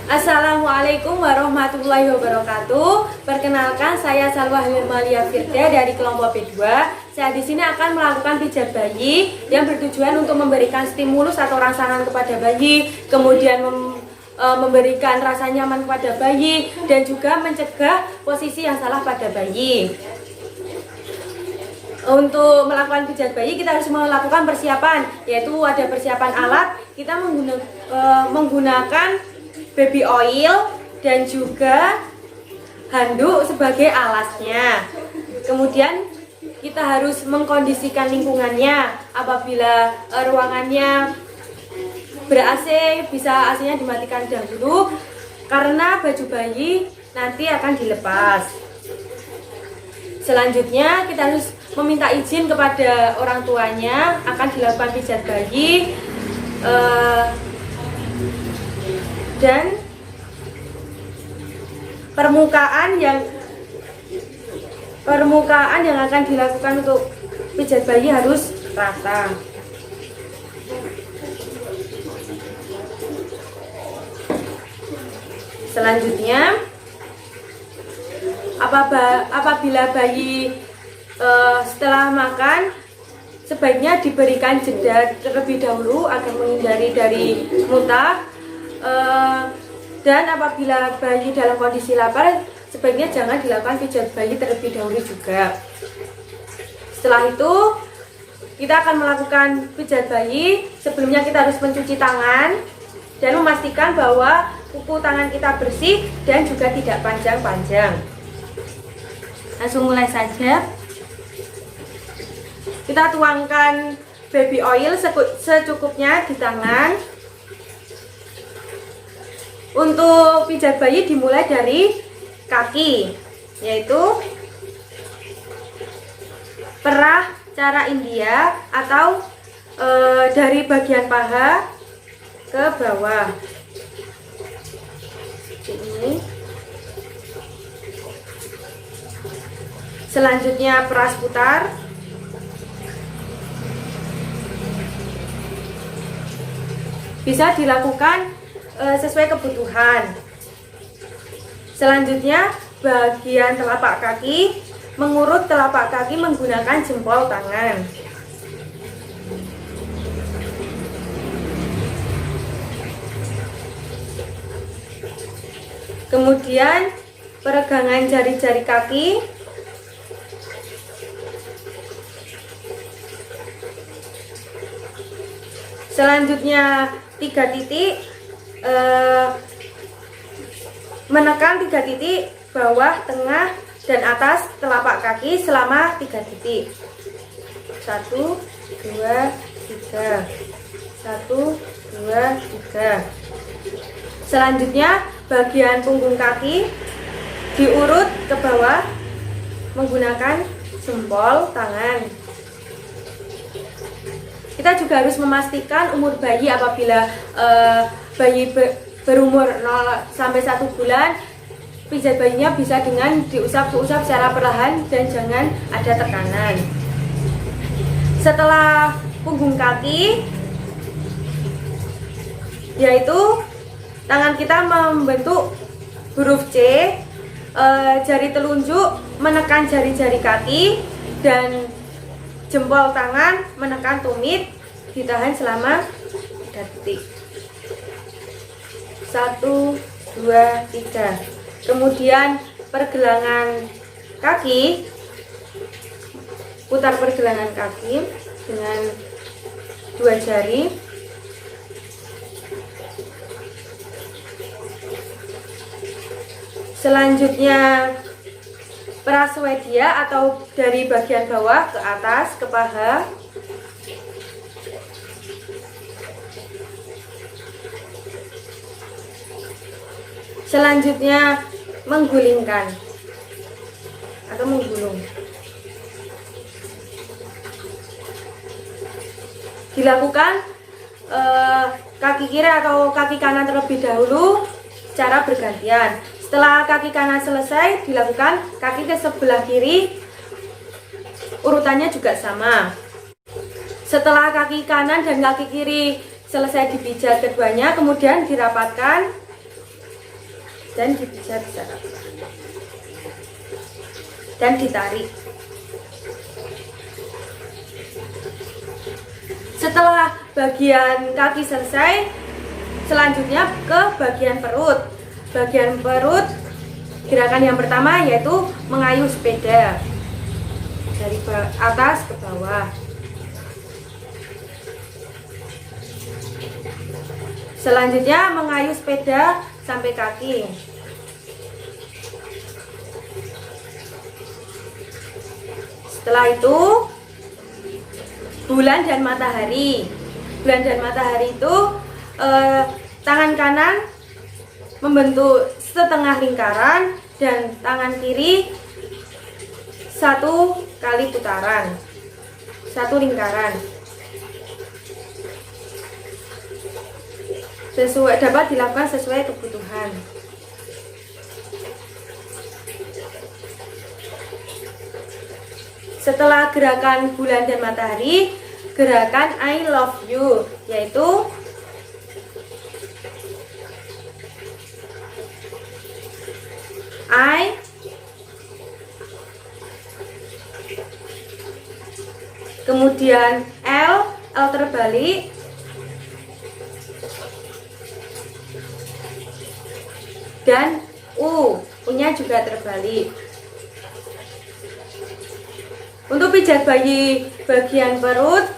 Assalamualaikum warahmatullahi wabarakatuh. Perkenalkan, saya Salwa Hilmalia Firda dari kelompok B2. Saya di sini akan melakukan pijat bayi yang bertujuan untuk memberikan stimulus atau rangsangan kepada bayi, kemudian memberikan rasa nyaman kepada bayi, dan juga mencegah posisi yang salah pada bayi. Untuk melakukan pijat bayi kita harus melakukan persiapan, yaitu ada persiapan alat. Kita menggunakan baby oil dan juga handuk sebagai alasnya. Kemudian kita harus mengkondisikan lingkungannya. Apabila ruangannya ber-AC, bisa AC-nya dimatikan dahulu karena baju bayi nanti akan dilepas. Selanjutnya kita harus meminta izin kepada orang tuanya akan dilakukan pijat bayi, dan permukaan yang akan dilakukan untuk pijat bayi harus rata. Selanjutnya, apabila bayi setelah makan, sebaiknya diberikan jeda terlebih dahulu agar menghindari dari muntah. Dan apabila bayi dalam kondisi lapar, sebaiknya jangan dilakukan pijat bayi terlebih dahulu juga. Setelah itu kita akan melakukan pijat bayi. Sebelumnya kita harus mencuci tangan dan memastikan bahwa kuku tangan kita bersih dan juga tidak panjang-panjang. Langsung mulai saja. Kita tuangkan baby oil secukupnya di tangan. Untuk pijat bayi dimulai dari kaki, yaitu perah cara India atau dari bagian paha ke bawah. Ini. Selanjutnya peras putar. Bisa dilakukan sesuai kebutuhan. Selanjutnya bagian telapak kaki, mengurut telapak kaki menggunakan jempol tangan. Kemudian peregangan jari-jari kaki. Selanjutnya 3 titik, menekan 3 titik bawah, tengah, dan atas telapak kaki selama 3 titik. 1, 2, 3. 1, 2, 3. Selanjutnya bagian punggung kaki diurut ke bawah menggunakan jempol tangan. Kita juga harus memastikan umur bayi. Apabila bayi berumur 0 sampai 1 bulan, pijat bayinya bisa dengan diusap-usap secara perlahan dan jangan ada tekanan. Setelah punggung kaki, yaitu tangan kita membentuk huruf C, jari telunjuk menekan jari-jari kaki dan jempol tangan menekan tumit, ditahan selama 3 detik. 1, 2, 3. Kemudian pergelangan kaki, putar pergelangan kaki dengan 2 jari. Selanjutnya peras Swedia atau dari bagian bawah ke atas ke paha. Selanjutnya menggulingkan atau menggulung. Dilakukan kaki kiri atau kaki kanan terlebih dahulu secara bergantian. Setelah kaki kanan selesai, dilakukan kaki ke sebelah kiri, urutannya juga sama. Setelah kaki kanan dan kaki kiri selesai dipijat keduanya, kemudian dirapatkan dan dipijat secara pelan dan ditarik. Setelah bagian kaki selesai, selanjutnya ke bagian perut. Bagian perut, gerakan yang pertama yaitu mengayuh sepeda dari atas ke bawah. Selanjutnya mengayuh sepeda sampai kaki. Setelah itu bulan dan matahari. Bulan dan matahari itu tangan kanan membentuk setengah lingkaran dan tangan kiri satu kali putaran, satu lingkaran. Dapat dilakukan sesuai kebutuhan. Setelah gerakan bulan dan matahari, gerakan I love you, yaitu I, kemudian L terbalik, dan U-nya juga terbalik. Untuk pijat bayi bagian perut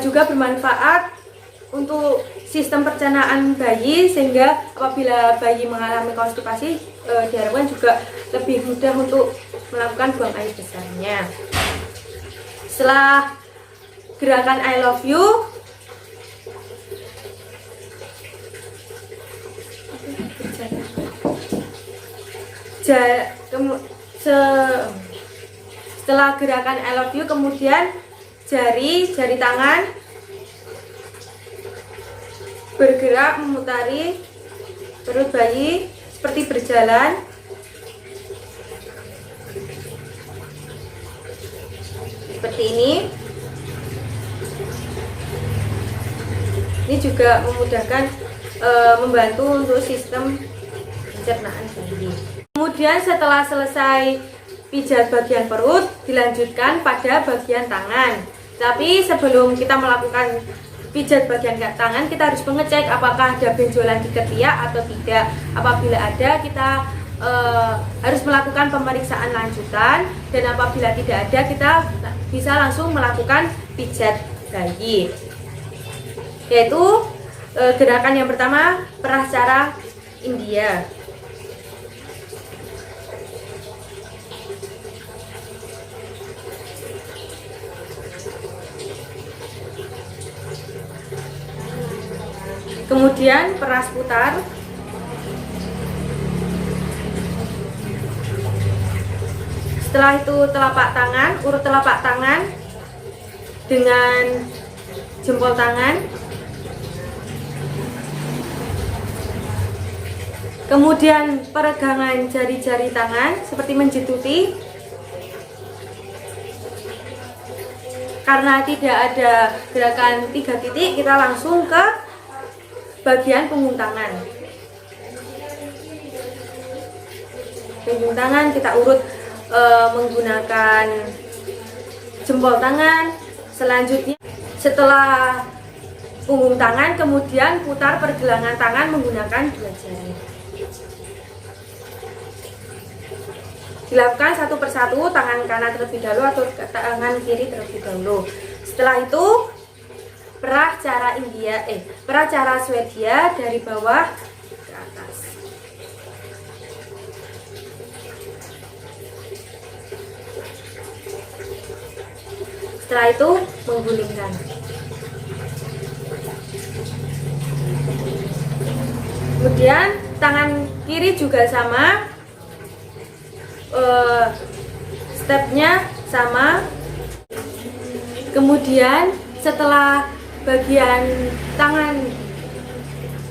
juga bermanfaat untuk sistem pencernaan bayi, sehingga apabila bayi mengalami konstipasi diharapkan juga lebih mudah untuk melakukan buang air besarnya. Setelah gerakan I love you, setelah gerakan I love you, kemudian jari tangan bergerak memutari perut bayi seperti berjalan. Seperti ini. Ini juga memudahkan, membantu untuk sistem pencernaan bayi. Kemudian setelah selesai pijat bagian perut, dilanjutkan pada bagian tangan. Tapi sebelum kita melakukan pijat bagian tangan, kita harus mengecek apakah ada benjolan di ketiak atau tidak. Apabila ada, kita harus melakukan pemeriksaan lanjutan, dan apabila tidak ada, kita bisa langsung melakukan pijat bayi. Yaitu gerakan yang pertama, perah cara India. Kemudian peras putar. Setelah itu telapak tangan, urut telapak tangan dengan jempol tangan. Kemudian peregangan jari-jari tangan seperti menjituti. Karena tidak ada gerakan 3 titik, kita langsung ke bagian punggung tangan. Punggung tangan kita urut menggunakan jempol tangan. Selanjutnya setelah punggung tangan, kemudian putar pergelangan tangan menggunakan 2 jari. Dilakukan satu persatu, tangan kanan terlebih dahulu atau tangan kiri terlebih dahulu. Setelah itu perah cara India, perah cara Swedia dari bawah ke atas. Setelah itu menggulingkan. Kemudian tangan kiri juga sama, stepnya sama. Kemudian setelah bagian tangan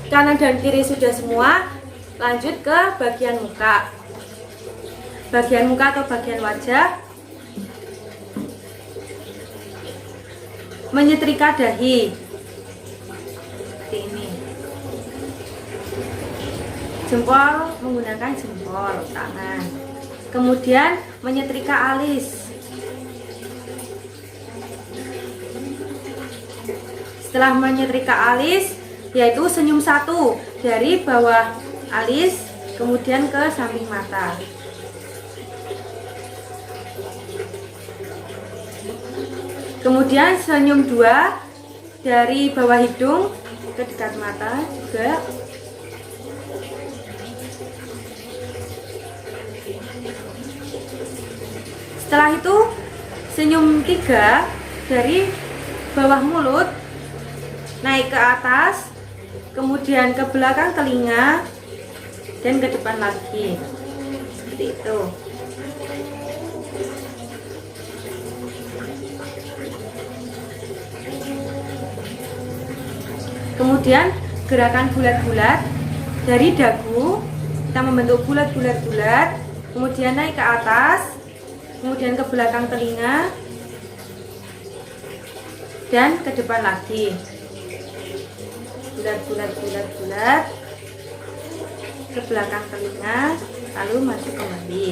kanan dan kiri sudah semua, lanjut ke bagian muka. Bagian muka atau bagian wajah, menyetrika dahi seperti ini. Jempol menggunakan jempol tangan. Kemudian menyetrika alis. Setelah menyetrika alis, yaitu senyum satu dari bawah alis kemudian ke samping mata. Kemudian senyum dua dari bawah hidung ke dekat mata juga. Setelah itu senyum tiga dari bawah mulut naik ke atas, kemudian ke belakang telinga dan ke depan lagi, seperti itu. Kemudian gerakan bulat-bulat dari dagu, kita membentuk bulat-bulat, kemudian naik ke atas, kemudian ke belakang telinga dan ke depan lagi. Bulat ke belakang telinga, lalu maju kembali.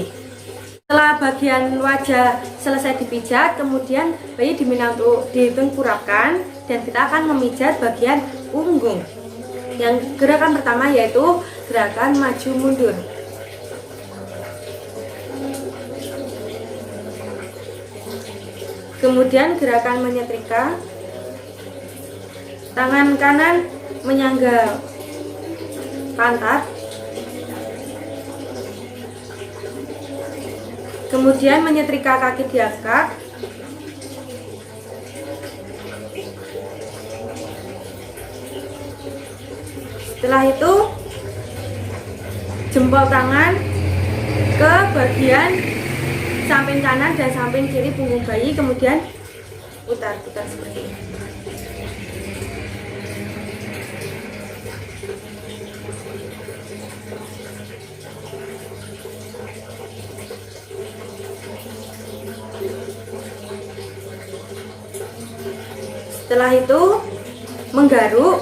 Setelah bagian wajah selesai dipijat, kemudian bayi diminta untuk ditengkurapkan dan kita akan memijat bagian punggung. Yang gerakan pertama yaitu gerakan maju mundur. Kemudian gerakan menyetrika, tangan kanan menyangga pantat, kemudian menyetrika kaki diangkat, setelah itu jempol tangan ke bagian samping kanan dan samping kiri punggung bayi, kemudian putar-putar seperti ini. Setelah itu menggaruk.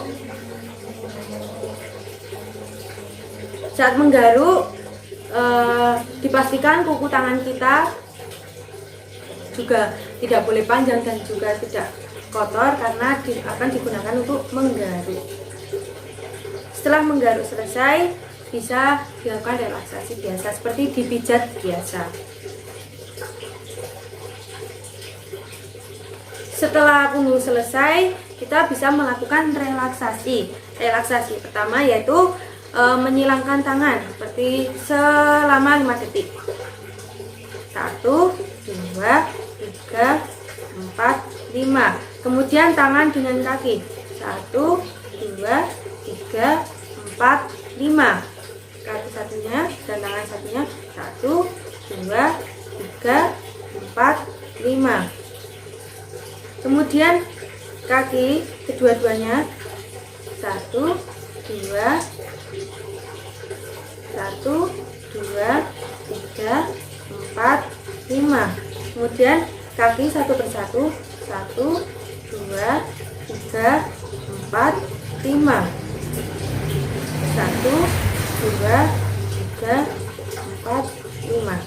Saat menggaruk dipastikan kuku tangan kita juga tidak boleh panjang dan juga tidak kotor karena akan digunakan untuk menggaruk. Setelah menggaruk selesai, bisa dilakukan relaksasi biasa seperti dipijat biasa. Setelah punggung selesai, kita bisa melakukan relaksasi. Relaksasi pertama yaitu menyilangkan tangan seperti selama 5 detik. 1, 2, 3, 4, 5. Kemudian tangan dengan kaki. 1, 2, 3, 4, 5. Kaki satunya dan tangan satunya. 1, 2, 3, 4, 5. Kemudian kaki kedua-duanya. 1, 2, 1, 2, 3, 4, 5. Kemudian kaki satu persatu. 1, 2, 3, 4, 5. 1, 2, 3, 4, 5.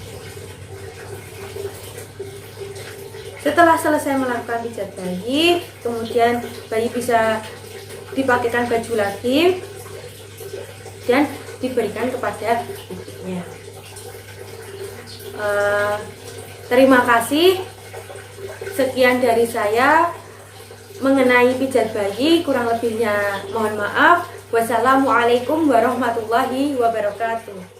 Setelah selesai melakukan pijat bayi, kemudian bayi bisa dipakaikan baju lagi dan diberikan kepada ibunya. Terima kasih. Sekian dari saya mengenai pijat bayi, kurang lebihnya mohon maaf. Wassalamualaikum warahmatullahi wabarakatuh.